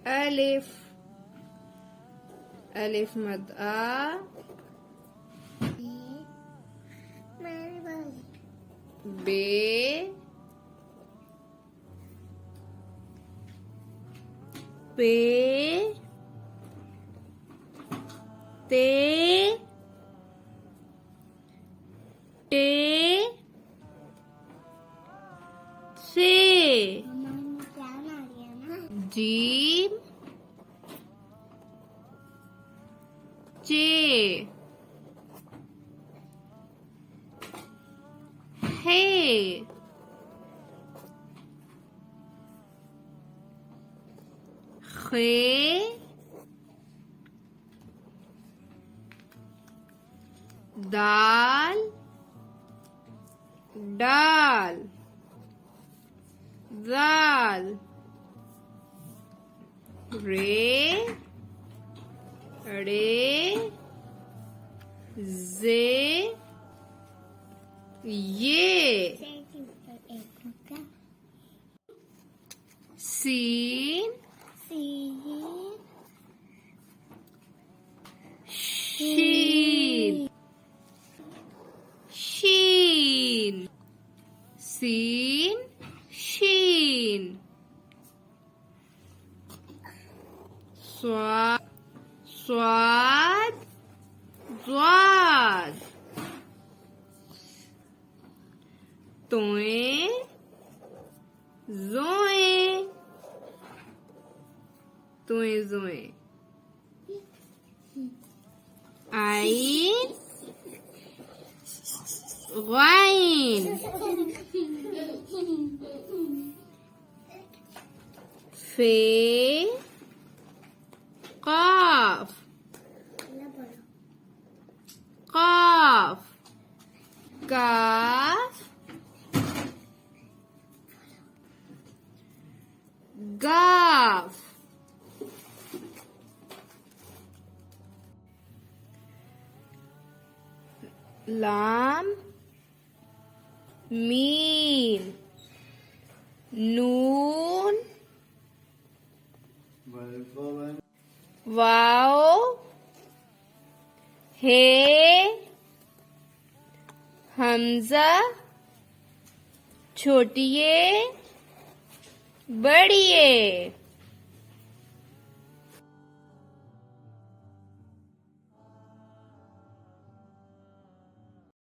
ألف ألف مد أ ب ب ت ट से जीम चे है खे दाल डाल दाल रे जे ये सीन शीन शीन सीन शीन स्वाद ज़्वाद तोए ज़ोए तोए ज़ोए आइन गाइन फे काफ काफ काफ गाफ लाम मीम नून वाओ हे हमजा छोटी ये बड़ी ये